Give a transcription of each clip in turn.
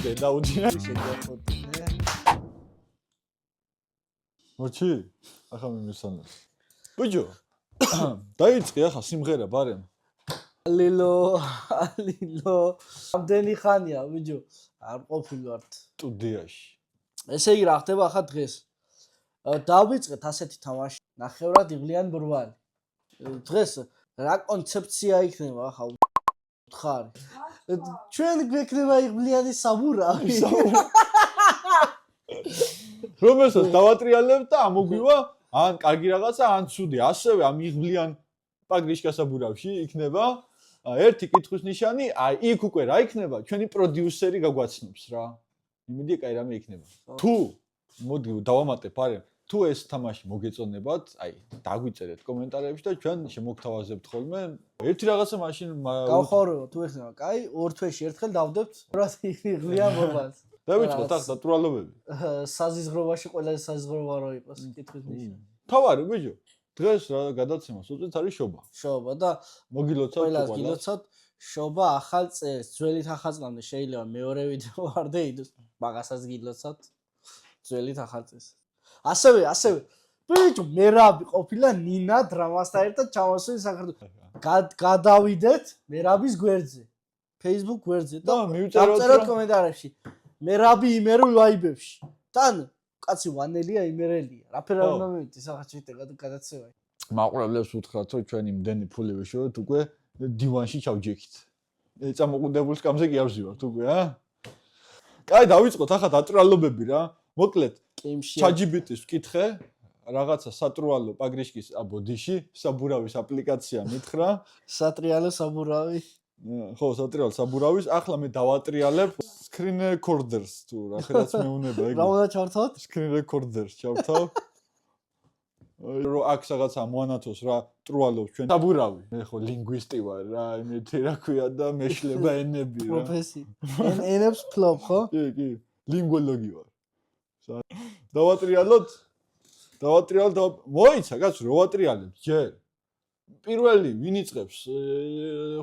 დედაუძინა მოჩი ახლა მიმისანოს ბიჭო დაიწყე ახლა სიმღერა ბარემ ალილო ამდენი ხანია ბიჭო არ ყოფილვართ სტუდიაში ესე იგი რა ხდება ახლა დღეს დავიწყეთ ასეთი თამაში ნახევრად იღლიან ბრვალი დღეს რა კონცეფცია იქნება ახლა ხარ ჩვენ გვექნება იღლიანი საბურავი რომელსაც დავატრიალებ და ამოგვივა ან კარგი რაღაცა ან ცუდი ასევე ამ იღლიან პაგრიშკასაბურავში იქნება ერთი კითხვის ნიშანი აი იქ უკვე რა იქნება ჩვენი პროდიუსერი გაგვაცნობს რა იმედია კაი რამე იქნება თუ მოდი დავამატებ არემ თუ ეს თამაში მოგეწონებათ აი დაგვიწერეთ კომენტარებში და ჩვენ შემოგთავაზებთ ხოლმე ერთი რაღაცა მაშინ გავხაროთ თუ ეხება კაი ორ თვეში ერთხელ დავდებთ რას იღლიან ბრვალს დავიწყოთ ახლა დატურალობები საზიზღრობაში ყველაზე საზიზღროვა რო იყოს კითხვის ნიშანი თავარი ბიჭო დღეს რა გადაცემას უწევთ არის შობა და მოგილოცავთ ყველას გილოცავთ შობა ახალ წელს ძველით ახალწლამდე შეიძლება მეორე ვიდეო არ დაიდოს მაგასაც გილოცავთ ძველით ახალ წელს ასევე ბიჭო მერაბი ყოფილა ნინა დრამასთან ერთად ჩამოსული საქართველოს გადავიდეთ მერაბის გვერდზე Facebook გვერდზე და დავწეროთ კომენტარებში მერაბი იმერულ ვაიბებში თან კაცი ვანელია იმერელია რაფერ არ უნდა მივიდეთ ახლა ჩიტე გადაცევა მაყურებლებს უთხრათ რომ ჩვენი იმდენი ფული ვიშოვეთ უკვე დივანში ჩავჯექით წამოყუნებულ სკამზე კი ავზივართ უკვე კაი დავიწყოთ ახლა დატრალობები რა მოკლედ ChatGPT-ს ვკითხე რაღაცა სატრუალო პაგრიშკის აბოდიში საბურავის აპლიკაცია მითხრა სატრიალო საბურავი ხო სატრიალო საბურავის ახლა მე დავატრიალებ screen recorders თუ რასაც მეუნება ეგ რა უნდა ჩავთავთ screen recorders ჩავთავ რო აქ რაღაცა მოანათოს რა ტრუალობს ჩვენ საბურავი მე ხო ლინგვისტი ვარ რა იმეთი რა ქვია და მეშლება ენები რა პროფესი ენებს ფლობ ხო კი ლინგვოლოგი ვარ დავატრიალოთ მოიცა კაცო რო ვატრიალებ ჯერ პირველი ვინ იწყებს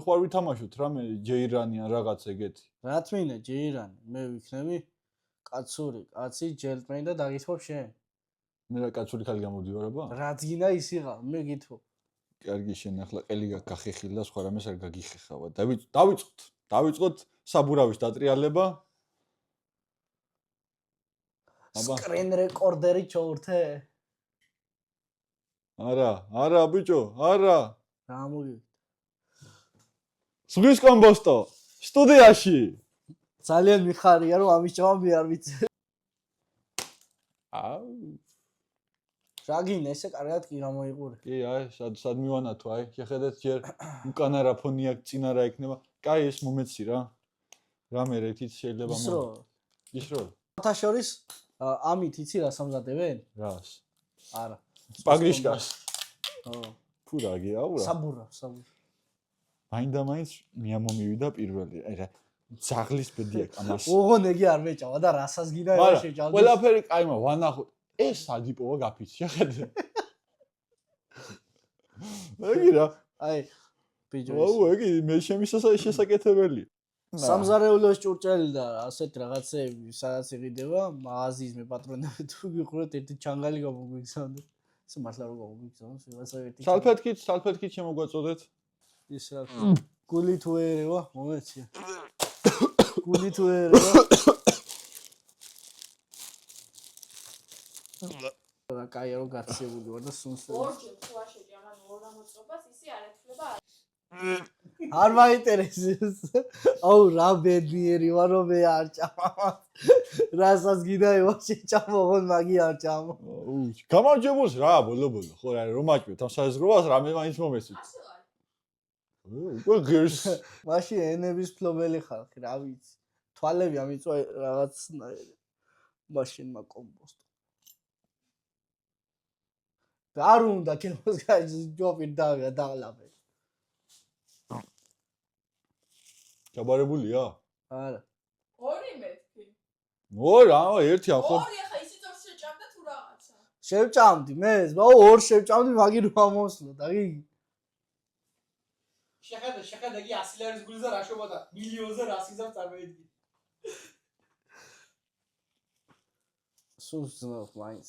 ხო არ ვითამაშოთ რამე ჯეირანი ან რაღაც ეგეთი რა თმინდა ჯეირანი მე ვიქნები კაცური კაცი ჯელტმენი და დაგითხოვ შენ მე რა კაცური ხალი გამოდივარ აბა რაც გინდა ის იყავ მე გითხოვ კარგი შენ ახლა ყელი გაგიხეხილ და სხვა რამეს არ გაგიხეხავა დავიწყოთ საბურავის დატრიალება screen recorder-ი ჩაურთე არა ბიჭო არა რა მოგივით სვის კომბოსტო სტუდიაში ძალიან მიხარია რომ ამის ჯავაბი არ ვიცი რა გინდა ესე კარგად კი გამოიყურე კი აი სად მივანათო აი შეხედეთ ჯერ უკანა რა ფონი აქვს წინა რა იქნება კაი ეს მომეცი რა რამე რითიც შეიძლება ის რო თაშორის ამით იცი რა სამზადებენ რას არა პაგრიშკას ხო ფუ რა გიაურა საბურა მაინდა-მაინც მიამომივიდა პირველი აი რა ძაღლის ბედი აქვს ამას ოღონ ეგი არ მეჭავა და რასას გინდა ეს შეჭავდი ყველაფერი კაიმა ვანახო ეს სადიპოა გაფიცი შეხედე ეგი რა აი ბიჭო ეგი მე შესაკეთებელი სამზარეულოს ჭურჭელი და ასეთ რაღაცები სადაც იყიდება მაღაზიის მე პატრონები თუ გიყურეთ ერთი ჩანგალი გამოგვიგზავნეთ ეს მართლა რო გამოგვიგზავნოს ვიღაცა ერთი სალფეთქით შემოგვაწოდეთ ის რა გული თუ ერევა მომეცია გული თუ ერევა რა კაი რო გაცებული ვარ და სუნს ორჯერ თუ აშეჭი ამან ორ გამოწობას ისი არ ეთქლება არ მაინტერესებს აუ რა ბედნიერი ვარ რომ მე არ ჭამა რასაც გინდა ვაში ჭამო ოღონ მაგი არ ჭამო გამარჯვებულს რა ბოლო ხო რა რომ აჭვეთ ამ საზღვრობას რამე მაინც მომეცით უკვე ღირს მაშინ ენების ფლობელი ხალხი რა ვიცი თვალები ამიწვა რაღაცნაირი მაშინმა კომბოსტო და არ უნდა კინოს ჯობი დაღლაბე ჩაბარებულია? არა. ორი მეთქი. ორა, ერთი ახლა. ორი ახლა ისიც ორ შეჭამდა თუ რაღაცა. შევჭამდი მე, ორ შევჭამდი, მაგინ რომ ამოსვლა და გიგი. შეხედა კი 100 ლარის გულზე რა შობოდა მილიონზე რა სიზამ წარმოედგინე. სულ ზნოთ მაინც.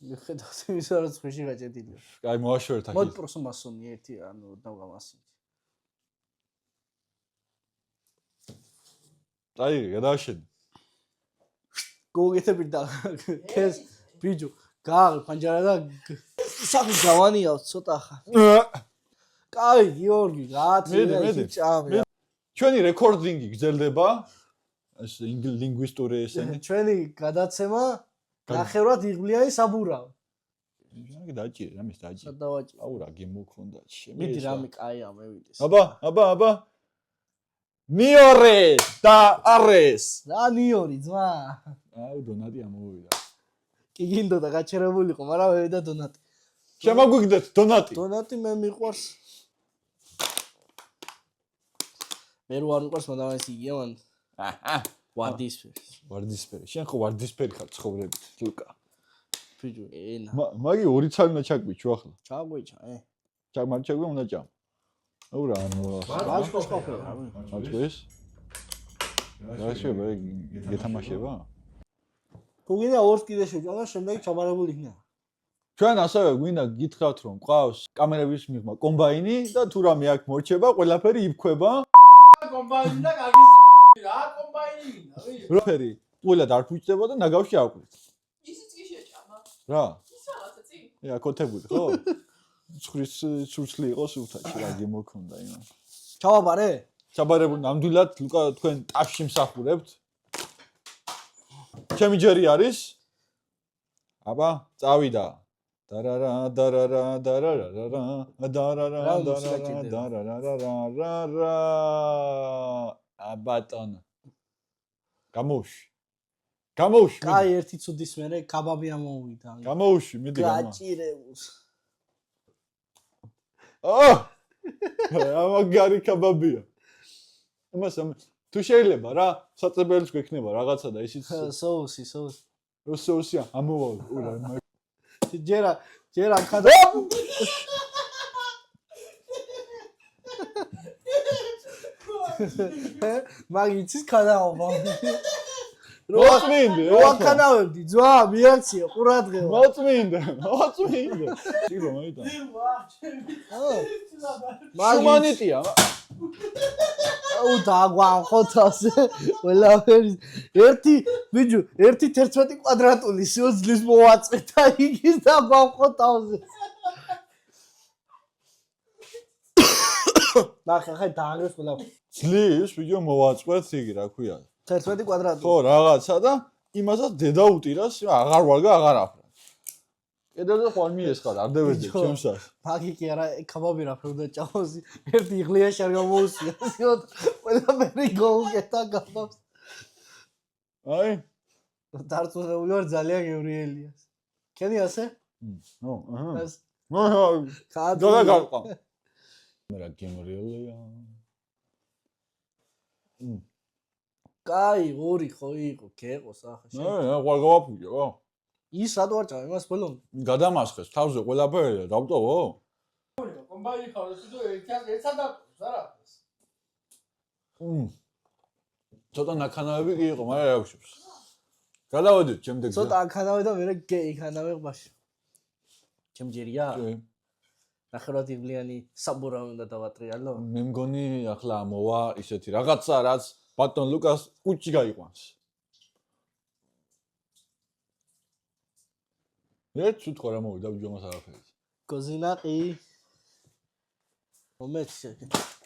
მიხედავთ იმისა რომ წვიში გაჭედილია. აი მოაშორეთ აქ. მოდი პროსო მასონი ერთი ანუ დავგამასი. აი გადააშენი. გოგეთები და ქეს ბიჯო გააღი პანჯარა და სახი გავანიავ ცოტა ხა. კაი გიორგი გაათრია ჭამე. ჩვენი რეკორდინგი გრძელდება. ეს ლინგვისტური ესენი. ჩვენი გადაცემა ნახევრად იღბლიანი საბურავ. იგი დაჭირე, რამის დაჭირე. სადავაჭი. აუ რა გემოქონდა შემი. მიდი რამე კაია მევიდეს. აბა. ნიორე და არეს. რა ნიორი ძმა. აუ დონატი ამოვიდა. კი გინდოდა გაჩერებულიყო, მაგრამ მევიდა დონატი. შემოგვიგდეთ დონატი. დონატი მე მიყვარს. მე რო არ მიყვარს, მაგრამ ეს იგია მან. ვარდისფერი. შენ ხო ვარდისფერი ხარ ცხოვრებით, ლუკა. ბიჭო, ენა. მაგი ორი ცალი უნდა ჩაგვიჩო ახლა. ჩაგვიჩა, ჩაგმარჩაგვი უნდა ჭამ. აუ რა ანუ. ბაშკოს ყოფილი. აჭვეს. რა შეიძლება გეთამაშება? თუ გინდა ორს კიდე შეჭამა, შემდეგ ჩაბარებული იქნება. ჩვენ ასევე გვინდა გითხრათ რომ ყავს კამერების მიღმა კომბაინი და თუ რამე აქ მორჩება, ყველაფერი იფქვება. კომბაინი და კარგი რა კომბაინი გინდა, ვიღი? როფერი, ყვილად არ ფუჭდება და ნაგავში აკვირთ. ისიც კი შეჭამა. რა? ის რაღაცა წი. ია, კოთებული, ხო? ცხვრის ცურცლი იყო სულთაში, რა გემოქონდა იმას. ჩავაბარე? ჩაბარებული, ნამდვილად ლუკა თქვენ ტაფში მსახურებთ. ჩემი ჯერი არის. აბა, წავიდა. აბატონ. გამოვში. კაი, ერთი ცუდის მერე კაბაბი ამოვიდა. გამოვში, მიდი გამა. გაჭირებს. ამაგარი კაბაბია. იმას თუ შეიძლება რა, საწებელიც გვექნება რაღაცა და ისიც соуси. როსოუსია ამოვალ. უրա ჯერა ხადა. მაგიცის ქანაობა. მოწმინდე. რა ქანავებდი, ძმა, მიაქცია ყურადღება. მოწმინდე. ტილო მაიტა. შუმანიტია. აუ დაგვანხოთავს. ყველაფერი ერთი ბიჭო, 1.11 კვადრატული სიძლის მოვაწყეთ და იგის დაგვანხოთავს. ნახე, ხა დაანგრეს ყველაფერი. ძლივს ვიდეო მოვაწყეთ იგი რა ქვია. 11 კვადრატული. ხო, რაღაცა და იმასაც დედა უტირას, აღარ ვარ და აღარ აფრა. კიდევ ხوار მიესხარ, არ დევეძე ჩემსას. მაგი კი არა, კაბაბი რა ფერდა ჭამოსი. ერთი იღლიაში არ გამოუსია. ყველაფერი გოუგეთა კაბაბს. აი, დარწმუნებული ვარ ძალიან გევრიელიას. კენი ასე? ნო, აჰა. ეს ნო, დოდა გაყვა. მე რა გემრიელია. კაი, ორი ხო იყო, გეყოს ახლა. ყვა გავაფუჭო. ის რატო არ ჭამე მას ბოლომდე? გადამასხეს თავზე ყველაფერი და დავტოვო? კომბაინი ხარ, თუ ერთად არა. ცოტა ნახანავები კი იყო, მაგრამ რა ვშობს. გადავედით შემდეგ. ცოტა ანქანავე და მე გეი ხანავე ყბაში. ჩემ ჯერია? კი. ნახევრად იღბლიანი საბურავი უნდა დავატრიალო. მე მგონი ახლა მოვა ისეთი რაღაცა, რაც ბატონ ლუკას კუჭი გაიყვანს. ერთ თუ თქო რა მოვიდა ბიჯომას არაფერი. გოზინაყი. მომეცე.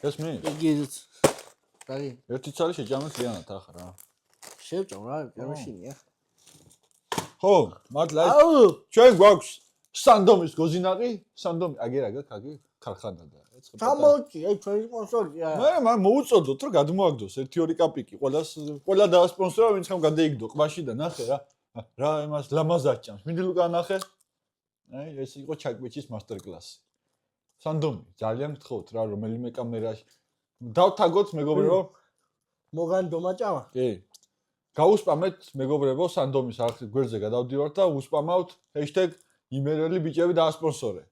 ეს მე? იგიც. რაგი? ერთი ცალი შეჭამეთ ლიანად ახლა რა. შევჭამ რა, გამიშინია. ხო, მართლა აუ, ჩვენ გვაქვს სანდომის გოზინაყი, სანდომი აგერა გაქვს აგი ქარხანა და ეცხება. ჩამოჭი, აი ჩვენი სპონსორია. მე მოუწოდოთ რომ გადმოაგდოს 1-2 კაპიკი ყველა დაასპონსორა ვინც ხომ გადაიგდო ყბაში და ნახე რა იმას ლამაზად ჭამს. მინდი ლუკა ნახე. აი ეს იყო ჩაკბეჭის მასტერ კლასი. სანდომი, ძალიან გთხოვთ რა რომელიმე კამერაში დავთაგოთ მეგობრებო. მოგან დომაჭამა? კი. გაუსპამეთ მეგობრებო სანდომის არხის გვერდზე გადავდივართ და უსპამავთ #იმერელი ბიჭები დაასპონსორე.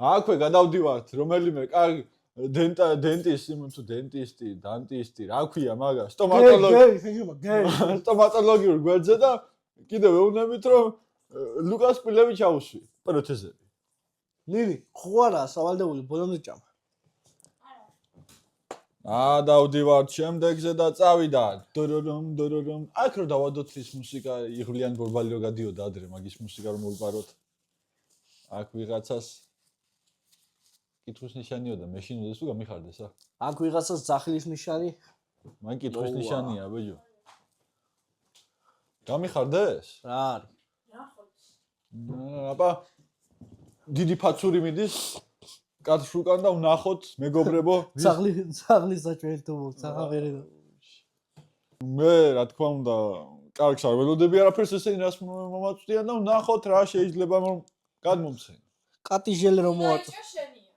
აქვე გადავდივართ რომელიმე კარგი დენტისტი, დანტისტი, რა ქვია მაგას? სტომატოლოგიურ გვერდზე და კიდევ ეუბნებით რომ ლუკას კვილევი ჩაუსვი პროთეზები. ნინი, ხო არა, სავალდებული ბოლომდე ჭამა. დავდივართ შემდეგზე და წავიდა. დორორომ. აქ რო დავადოთ ის მუსიკა, იღვლიან გორბალი რო გადიოდა ადრე, მაგის მუსიკა რომ მოვიპაროთ. აქ ვიღაცას კითხვის ნიშანიოდა, მეშინ უდეს თუ გამიხარდეს ა? აქ ვიღაცას ძახილის ნიშანი. მან კითხვის ნიშანია, ბეჯო. გამიხარდეს? რა არის? ნახოთ. აბა დიდი ფაცური მიდის კაცს უკან და ვნახოთ მეგობრებო ძაღლის საჭიროა საღავერე. მე რა თქმა უნდა კარგს არ ველოდები არაფერს ესენი რას მომაწვდიან და ვნახოთ რა შეიძლება რომ გადმომცენ. კატი ჟელი რომ მოაწ. ეს შენია.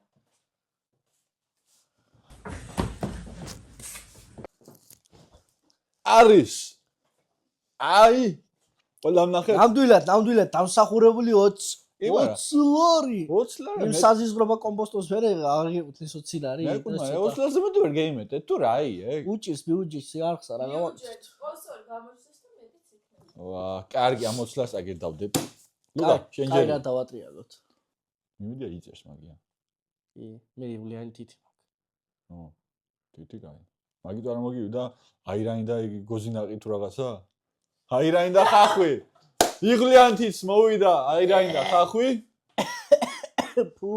არის აი ყველა ნახე ნამდვილად დამსახურებული 20 ლარი. 20 ლარი იმ საზიზღრობა კომპოსტოს ვერ აღიყვით ეს 20 ლარი. მე კუნა 20 ლარზე მეტი ვერ გეიმეტე თუ რა აი უჭის მიუჭის არხს არა გამოვაჭრეთ. სპონსორი გამოჩნდეს და მეტიც იქნება. ვა კარგი 60 ლარს აგერდავდებ. ლუკა შენ ჯერ კაი რა დავატრიალოთ. მიმიდია იწეს მაგია. კი, მე იღვლიანი თითი მაქვს. ო თითი კაი. მაგით არ მოგივიდა აირანი და გოზინაყი თუ რაღაცა? აირანი და ხახვი. იღლიანთიც მოვიდა აირანი და ხახვი. ფუ.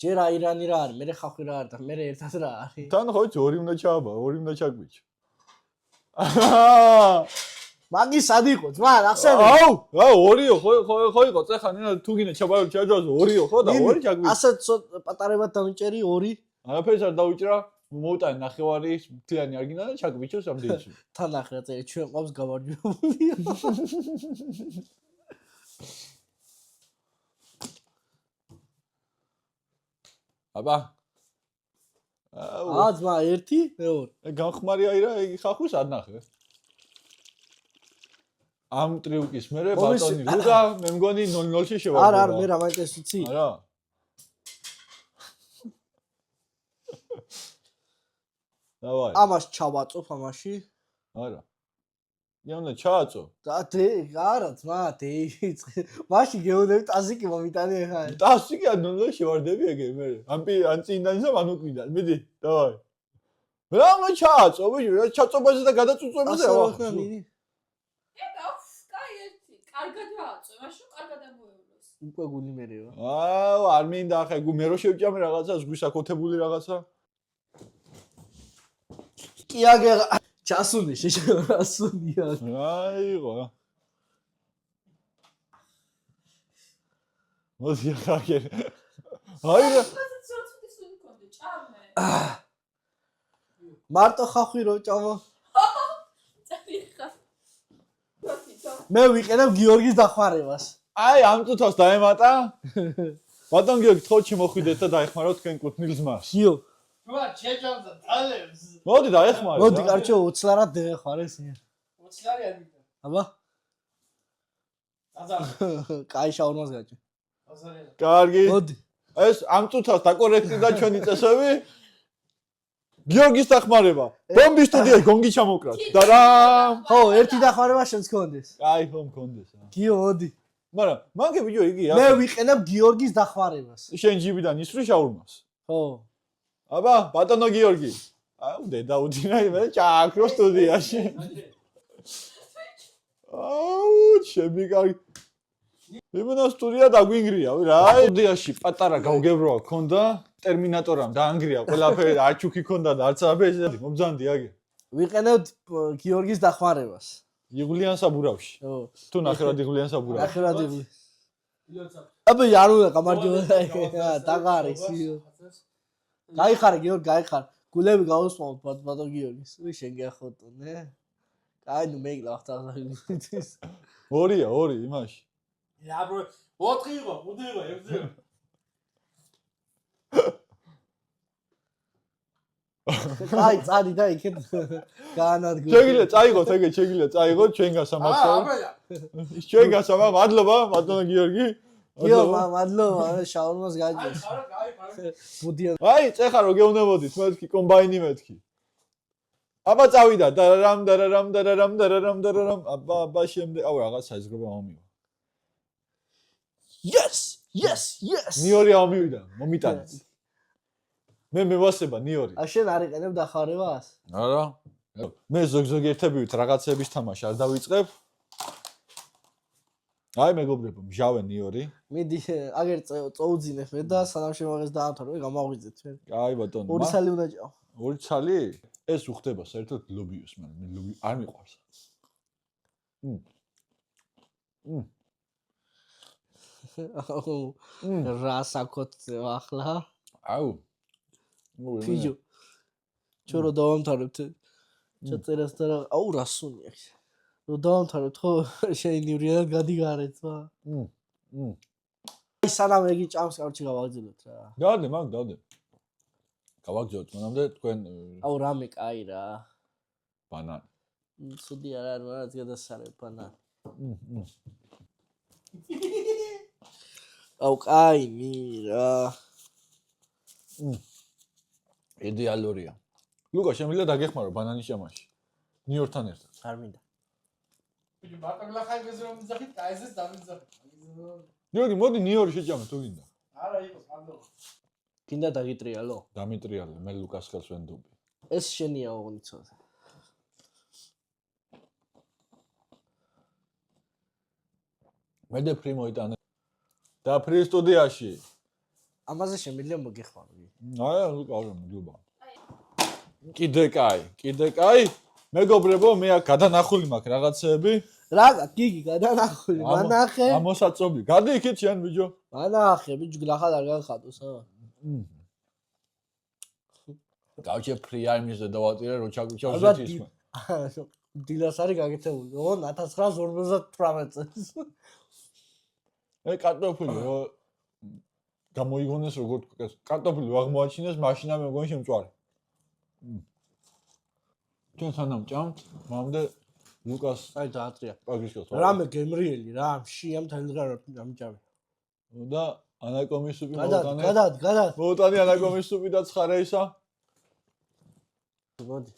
ჯერ აირანი რა არის, მე ხახვი რა არის და მე ერთად რა არის. თან ხო ორი უნდა ჩააბა, ორი უნდა ჩაგვიჩ. მაგის სად იყო? ძმა, ახსენე. აუ, ორიო, ხო იყო, წეხანა თუ გინდა ჩაბარო ჩაჯვაზო, ორიო ხო და ორი ჩაგვიჩ. ასე პატარებად დავიჭერი 2. არაფერს არ დავიჭრა, მოვუტანი ნახევარი, მთლიანი არ გინდა და ჩაგვიჩო სამდეიში. თან ახრა წელი ჩვენ ყავს გამარჯვებული. აბა. ძმა 1, მე 2. გამხმარი აირა ხახვის არ ნახე. ამ ტრიუკის მერე ბატონი ლუკა მე მგონი 0-0-ში შევარდება. არა, მე რა მაინტერესს ვიცი? არა. დავაი. ამას ჩავაწოფ ამაში. არა. იანა ჩააწო. და არა, ძმა, მაშინ გეუბნები ტაზიკი მომიტანე ხა. ტასიკი 0-0 შევარდები ეგე მე. ან წინდანისა ან უკიდან. მიდი, დავაი. რა მე ჩააწო, ბიჭო, რა ჩაწობაზე და გადაწუწობაზე ახლა. კარგად დააწო, მაშინ კარგად ამოევლოს. უკვე გული მერეო. არ მინდა ახლა გუ მე რო შევჭამე რაღაცა, ზღვისაკოთებული რაღაცა. კი აგერა ჩასუნი შეშასუნია. აიღო. მოდი ახლა. აირა. მარტო ხახვი რო ჭამო. მე ვიყენებ გიორგის დახმარებას. აი ამ წუთას დაემატა. ბატონ გიორგი თხოვთ შემოხვიდეთ და დაეხმაროთ თქვენ კუთვნილ ძმას. გიო. რა შეჭამდა თალებს. მოდი დაეხმაროთ. მოდი კარჩო 20 ლარად დაეხმარეს. 20 ლარი არ მიგდა. აბა. აზარ. კაი შაურმას გაჭი. აზარია. კარგი. მოდი. ეს ამ წუთას დაკორექტირდა ჩვენი წესები. გიორგის დახმარება. ბომბი სტუდიაში გონგი ჩამოკრათ. და რა? ხო, ერთი დახმარება შენს გქონდეს. აი ხო მქონდეს. გიო, მოდი. მაგრამ მაგე ბიჭო იგია. მე ვიყენებ გიორგის დახმარებას. შენ ჯიბიდან ისვრი შაურმას. ხო. აბა, ბატონო გიორგი. აუ დედა უდინა მე ჩააქრო სტუდიაში. აუ, ჩემი კარგი. იმენა სტუდია დაგვინგრია, რა? სტუდიაში პატარა გავგებროა ქონდა, ტერმინატორამ დაანგრია, ყველაფერი არჩუქი ქონდა და არც აბეზადი, მომძანდი აგე. ვიყენებთ გიორგის დახმარებას. იღვლიან საბურავში. ხო. თუ ნახევრად იღვლიან საბურავში. ნახევრად იღვლი. ილოცა. აბა იანულა გამარჯობა. დაღარის. გაიხარე გიორგი, გაიხარე. გულები გაუსმოთ ბატონ გიორგის. შენ გახოტო, ნე? კაი, ნუ მეიგლა ახტაღს. ორია, ორი იმაში. რა ბრო 4 იყო, 5 იყო, 6 იყო. კაი, წადი და იქეთ გაანადგურე. შეგიძლია წაიღოთ ეგე, შეგიძლია წაიღოთ ჩვენ გასამართლებლად. ჩვენ გასამართლებლად, მადლობა ბატონო გიორგი. იო, მადლობა, შაურმას აი, გაჯეს. ხარა, აი. ბუდიან. აი, წეხა რო გეუნებოდით, მეთქი კომბაინი მეთქი. აბა წავიდა, დარარამ. აბა შემდეგ, აუ რაღაცა იზღება მომივა. Yes. ნიორი ამივიდა, მომიტანეთ. მე მევასება ნიორი. ა შენ არ იყენებ დახარებას? არა. მე ზოგ-ზოგიერთებით რაღაცების თამაში არ დავიწყებ. აი მეგობრებო, მჟავე ნიორი. მიდი, აგერ წოუძინებ მე და სანამ შემოღეს დაამთავრე, გამაღვიძეთ ჩვენ. აი ბატონო. ორი სალი უნდა ჭაო. ორი ცალი? ეს უხდება საერთოდ ლობიოს, მაგრამ მე ლობი არ მიყვარს. რა საკოთ ახლა? აუ. ფიჯო. ჩვენ რო დავამთავრებთ ჩაწერას და აუ რა სუნი აქვს. რო დავამთავრებთ ხო შენი ნივრიანად გადიგარეთ ვა. აი სანამ ეგი ჭამს კარჩი გავაგზავნოთ რა. დავდე, დავდე. გავაგზავნოთ, მანამდე თქვენ აუ რამე კაი რა. ბანანი. ცუდი არ არის, მაგრამ გადასარებ ბანანი. აუ კაი მირა. იდეალურია. ლუკა, შემიძლია დაგეხმარო ბანანის ჭამაში. ნიორთან ერთად. არ მინდა. ბიჭო, მარტო ხაი გეზრომ მიზახით, კაიზეს დამიზახით. გიორგი, მოდი ნიორი შეჭამე თუ გინდა. არა, იყოს, მადლობა. გინდა დაგიტრიალო? დამიტრიალე, მე ლუკას ხელს ვენდობი. ეს შენია ოღონდ. მედე ფრი მოიტანე. და ფრი სტუდიაში. ამაზე შემიძლია მოგეხმარო. აი, ლუკა, არა, მიდიობა. კიდე კაი. მეგობრებო, მე აქ გადანახული მაქვს რაღაცეები. რა, გიგი გადანახული, მანახე. ამოსაწობი. გადი იქით შენ ბიჭო. მანახე, ბიჭო, გლახად არ განხატოს, ა? გავჭე ფრი აიმის და დავატირე რო ჩაგვიჩავს ისმე. დილას არის გაკეთებული. ოღონ 1958 წელს. ე კარტოფილი რო გამოიგონეს როგორ თქვა კარტოფილი აღმოაჩინეს მაშინა მე მგონი შემწვარი. ჩვენ სანამ ჭამთ, მამდე ლუკას აი დაატრია. პაგრიშკოს. რამე გემრიელი რა, შია მთელი დღე ამჭავე. და ანაკომის სუპი მოვუტანე. გადად. მოვუტანე ანაკომის სუპი და ცხარეისა. მოდი.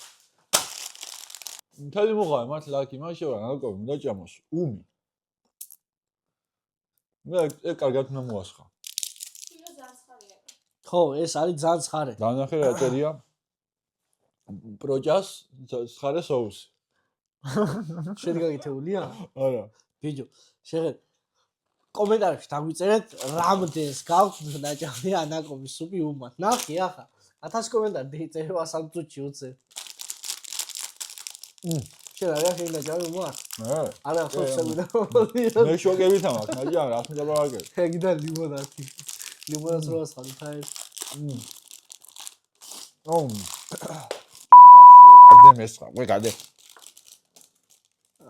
მთელი მოყავე მათ ლაკი, მაშინ რა ანაკომი უნდა ჭამოს. უმი. მე ეგ კარგად უნდა მოასხა. თვითონ ზანცხარია. ხო, ეს არის ძალიან ცხარე. განახე რა წერია? პროჭას ცხარე соуსი. შენ გაკეთებულია? არა. ბიჭო, შეგეთ კომენტარებში დაგვიწერეთ რამდენს გაქვთ დაჭამი ანაკომის სუპი უმად. ნახე ახლა 1000 კომენტარი დაიწერება 3 წუთში უცე. შენ რა შენ დაჭამი უმად? არა, ხო შევიდა. მე შოკებით ამაკ, მაგრამ რა თქმა უნდა ვაგებ. ეგდა ლიმონადი. ლიმონადს რო ასხამთ აი. აუ. გადე მესხა, მე გადე.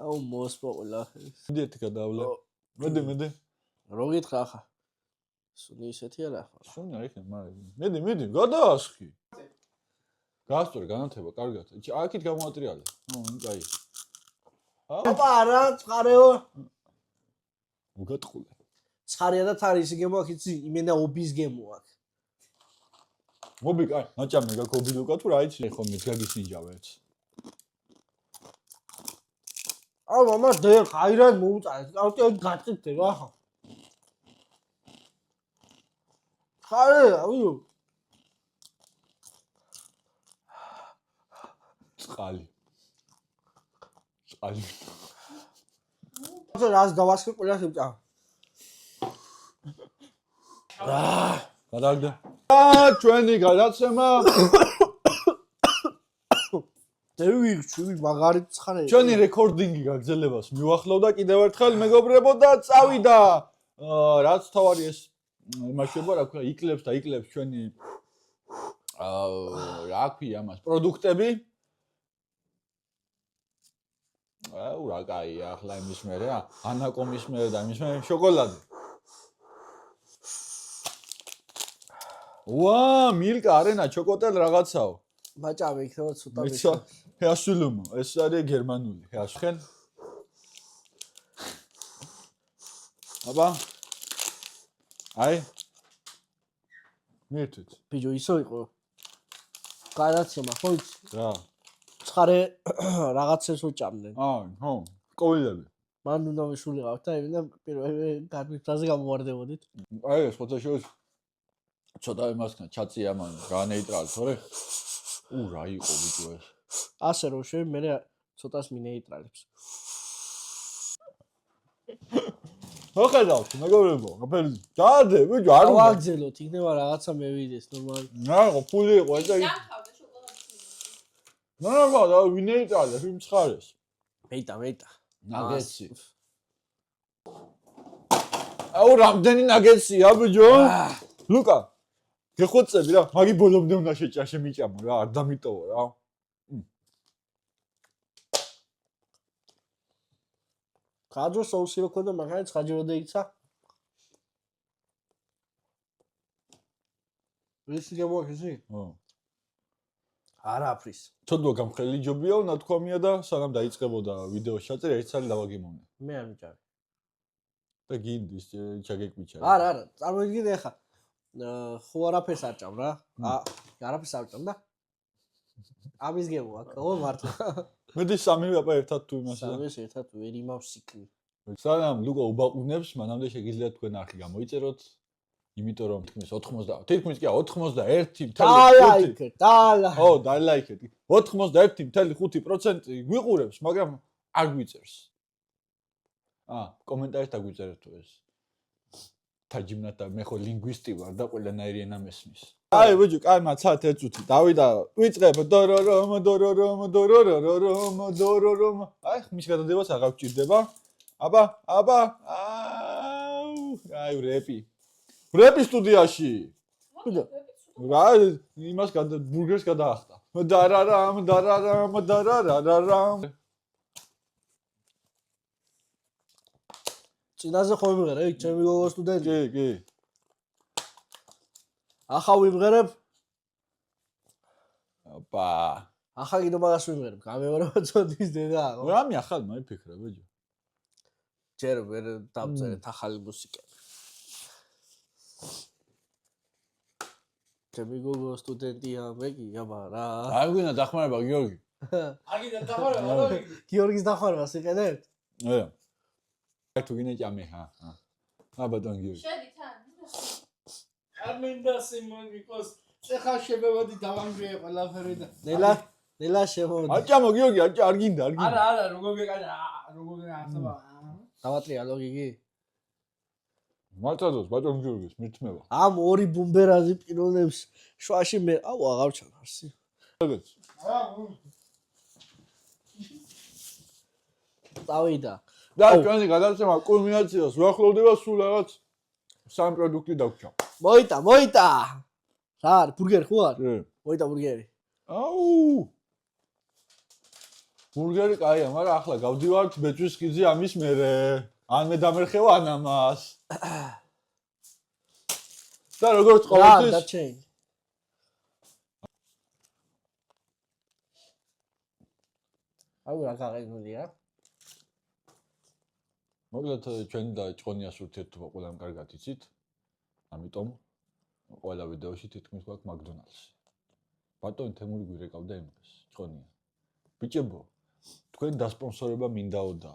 აუ მოსპოყლა. მიდეთ გადავლე. მედი. რო გითხრა ახლა. სუნი ისეთი არა ახლა. შენ არ იქნებ, მაგრამ მედი, გადაასხი. გასწორე განათება, კარგად. აქეთ გამოატრიალე. კაი. ოპა, რა ცხარეო. მოგატყულე. ცხარია და თარი ისე გემო აქ იცი, იმენა ობის გემო აქ. მობი, კაი, მაჭამე გაკობი ლუკა თუ რა იცი, ხო მithგაგის ნიჯავეც. აუ მამა დე ხაირად მოუწარე. ავტი გაწეთე რა ხა. ხარე, აუ. წყალი. ასე რას დავასხი ყველა შევჭა. გადაგდე. ჩვენი გადაცემა. დევირჩი მაგარი ცხარე. ჩვენი რეკორდინგი გაგრძელებას მივახლოვდა კიდევ ერთხელ მეგობრებო და წავიდა. რაც თავარი ეს იმაშება რა ქვია, იკლებს ჩვენი რა ქვია ამას, პროდუქტები. აუ რა კაია, ახლა იმის მერე, ანაკომის მერე და იმის მერე შოკოლადი. ვა, მილკა არენა ჩოკოტელ რაღაცაო. მაჭამე იქნება ცოტა მეცა ჰეასულუმო, ეს არის გერმანული. ჰეასხენ. აბა. აი მირთვით ბიჭო ისო იყო გადაცემა ხო იცი რა ცხარე რაღაცებს უჭამდნენ ხო კოვილები მან უნდა ვისულიყავთ და იმენა პირველი გარბიფრაზე გამოვარდებოდით აი ეს ფოტოშოუს ცოტა იმასკნა ჩაწია მან განეიტრალი თორე რა იყო ბიჭო ეს ასე რომ შევი მე ცოტას მინეიტრალებს მოხედავთ მეგობრებო აფერი დაადე ბიჭო არ უნდა გავაგზელოთ იქნება რაღაცა მევიდეს ნორმალი რა ფული იყო ეს დამთავრდა შოკოლადის და ვინეიტრალი იმ ცხარეს მეიტა ნაგეტსი აუ რამდენი ნაგეტსია ბიჭო ლუკა გეხოცები რა მაგი ბოლომდე უნდა შემიჭამო რა არ დამიტოვო რა ხაჯო соуსი რო ქონდა მაგარი ხაჯო დაიცა ვისი გამოხიზი არა აფრის თოდო გამხელი ჯობია ნათქვამია და სანამ დაიწყებოდა ვიდეო შეწერ ერთ სალი დავაგიმოვნე მე არ მიჭარი და გინდის ჩაგეკმიჩა არა წარმოიდგინე ახლა ხო არაფერს არ ჭამ რა არაფერს არ ჭამ და ამის გემო აქ ხო მართლა მედი სამივე აპა ერთად თუ იმასა სამეს ერთად ვერ იმავსიქნი სანამ ლუკა უბაყუნებს მანამდე შეგიძლია თქვენ არხი გამოიწეროთ იმიტომ რომ თქმის 80 თითქმის კი 81.5 დალა ო დალაიქეთ 81.5% გვიყურებს მაგრამ არ გვიწერს კომენტარით დაგვიწერეთ თუ ეს თაჯიმნად და მე ხო ლინგვისტი ვარ და ყველანაირი ენა მესმის აი ბიჭო კაი მაცათ ეწუთი დავიდა ვიწყებ დორორომ აი ხმის გადადებას აღარ გჭირდება აბა აი რეპი სტუდიაში რა იმას ბურგერს გადაახტა დარარამ წინაზე ხო ვიმღერე ჩემი გოგო სტუდენტი კი ახლა ვიმღერებ აბა ახლა კიდე მაგას ვიმღერებ გამეორება წოდის დედა რამე ახალ მაიფიქრე ბიჭო ჯერ ვერ დავწერეთ ახალი მუსიკები ჩემი გოგო სტუდენტია მე კი აბა რა აი გინდა დახმარება გიორგი აგიდა დახმარება გიორგის დახმარებას იყენებთ აი თუ გინდა ჭამე ბატონ გიორგი შედი თან არ მინდა სიმონ მიკოს ეხა შეგებოდი დავამგრია ყველაფერი და ნელა შემოვიდი აჭამო გიორგი არ გინდა არა როგორ გეკანა ახლა დავატრიალო გიგი მართადოს ბატონ გიორგის მირთმევა ამ ორი ბუმბერაზი პიროვნებს შვაში მე აუ აღარ ჩანარსი წავიდა და ჩვენი გადაცემა კულმინაციას ვახლოვდება სულ რაღაც სამ პროდუქტი დაგვრჩა მოიტა რა არის ბურგერი ხო არ მოიტა ბურგერი აუ ბურგერი კაია მაგრამ ახლა გავდივართ ბეჭვის ხიძი ამის მერე ან მე დამერხევა ან ამას და როგორც ყოველთვის რა დაჩენ აუ რა გაღებულია მოკლედ ჩვენ და ჭყონიას ურთიერთობა ყველამ კარგად იცით ამიტომ ყველა ვიდეოში თითქმის გვაქვს მაკდონალდსი ბატონი თემური გვირეკავდა იმას ჭყონია ბიჭებო თქვენ დასპონსორება მინდაო და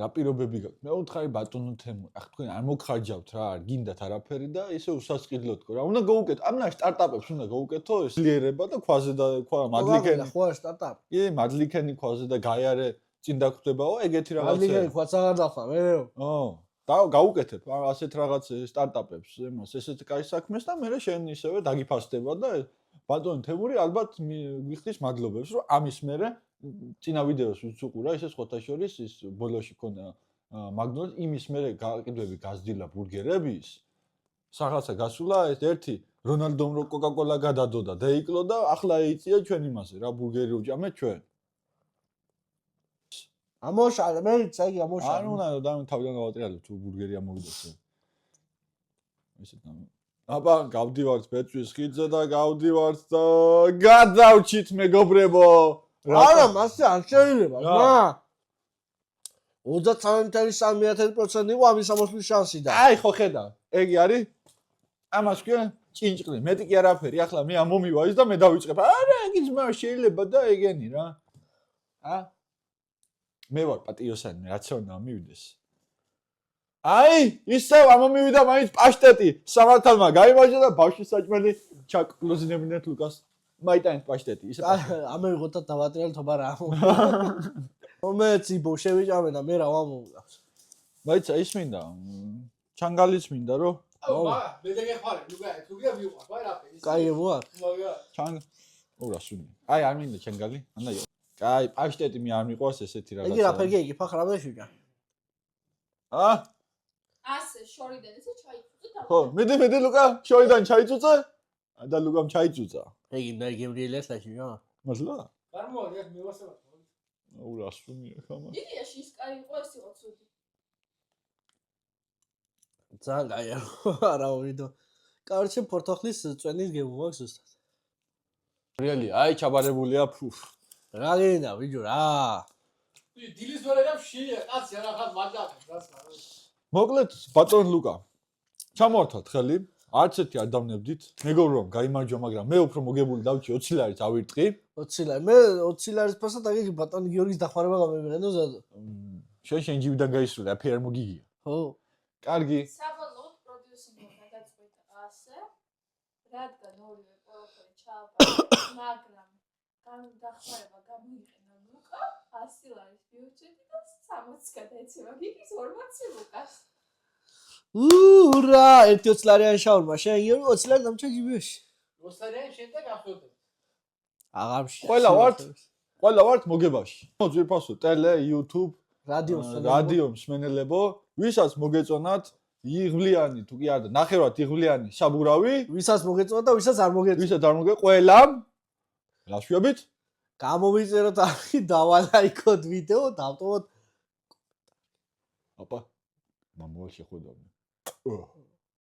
რა პირობები გაქვთ მე ვთხარი ბატონო თემური ახ თქვენ არ მოგხარჯავთ რა არ გინდათ არაფერი და ისე უსასყიდლოდ თქო რა უნდა გაუკეთო ამნა სტარტაპებს უნდა გაუკეთო ეს ლიერება და ქვაზე და ქვა მადლიკენი ხო არ სტარტაპ კი მადლიკენი ქვაზე და გაიარე წინ დაგხვდებაო ეგეთი რაღაცა მადლიკენი ქვაც აღარ დახვა მეო და გაუკეთებ ასეთ რაღაც სტარტაპებს იმას ესეთ კაი საქმეს და მე შენ ისევე დაგიფასდება და ბატონი თემური ალბათ გიხდის მადლობებს რომ ამის მერე წინა ვიდეოს ვიც უყურა ისე სხვათა შორის ის ბოლოში ქონდა მაგდონალდს იმის მერე გაყიდვები გაზრდილა ბურგერების რაღაცა გასულა ეს ერთი რონალდომ რო კოკა-კოლა გადადო და დაიკლო და ახლა ეიწია ჩვენ იმაზე რა ბურგერი უჭამეთ ჩვენ ამოშალე მე წაი ამოშალე არ უნდა და თავიდან გავატრიალებ თუ ბურგერი ამოვიდეს ესეთ აბა გავდივართ ბეჭვის ხიდზე და გავდივართ და გადავჩით მეგობრებო არა მასე არ შეიძლება რა 33.3% იყო ამის ამოსვლის შანსი და აი ხო ხედავ ეგ არის ამას ქვია ჭინჭყლი მეტი კი არაფერი ახლა მე ამომივა ის და მე დავიწყებ არა ეგ ძმა შეიძლება და ეგენი რა მე ვარ პატიოსანი რაც უნდა მივიდეს აი ისევ ამომივიდა მაინც პაშტეტი სამართალმა გაიმარჯვა და ბავშვის საჭმელი ჩაკკლოზინებინეთ ლუკას მაიტანეთ პაშტეტი ისე ამეიღო და დავატრიალ თობა რა მომეცი ბოშევიჭამე და მე რა ვამოვგავს მაიცა ის მინდა ჩანგალიც მინდა რომ აუ მე დაგეხმარე ლუკა თუ გია ვიყვა ვაი რა ფერი კაი მოა ჩანგ ურა სუნი აი არ მინდა ჩანგალი ანდა კაი პაშტეტი მე არ მიყვარს ესეთი რაღაცა იგი რა ფერი იგი ფახ რამე შუჭა ასე შორიდან ესე ჩაიწუწე ხო მედი ლუკა შორიდან ჩაიწუწე და ლუკამ ჩაიწუწა იგი და გემრიელეს ლაში რა მართლა გარმოდი აქ მივასება ურა სუნი ხამა იდეაში ის კაი იყო ეს იყო ცუდი ძალიან კაი არა ვიდო კარჩე პორტოხლის წვენის გემოაქვს ზუსტად რეალი აი ჩაბარებულია ფუფ რა გინდა ბიჭო რა დილის ვერა რა შეია კაცი არა ხარ მაგარი რას არა მოკლედ ბატონ ლუკა ჩამოვარდათ ხელი არც ერთი არ დავნებდით მეგობრ რომ გაიმარჯვა მაგრამ მე უფრო მოგებული დავჭი 20 ლარით ავირტყი 20 ლარი მე 20 ლარის ფასად აგიგი ბატონი გიორგის დახმარება გამემიღენო ზადო შენ ჯიბიდან გაისრული აფი არ მოგიგია ხო კარგი საბოლოოდ პროდიუსინგმა გადაწყვიტა ასე რადგან ორივე ყველაფერი ჩააბარა მაგრამ დახმარება გამოიყენა ლუკა 100 ლარის ბიუჯეტი და 60 გადაეცემა გიგის 40 ლუკას ურა 1-20 ლარიანი შაურმა შენ გიორგი 20 ლარი დამჭა ჯიბეში მოსარიან შენ და გახსოვდე აღარში ყველა ვართ მოგებაში მოძვირფასო ტელე YouTube რადიო მსმენელებო ვისაც მოგეწონათ იღვლიანი თუ კი არა ნახევრად იღვლიანი საბურავი ვისაც მოგეწონა და ვისაც არ მოგეწონა ვისაც არ მოგე ყველამ რაშუებით გამოვიწეროთ ახი დავალაიქოთ ვიდეო დავტოვოთ აპა მამოალ შეხვედრა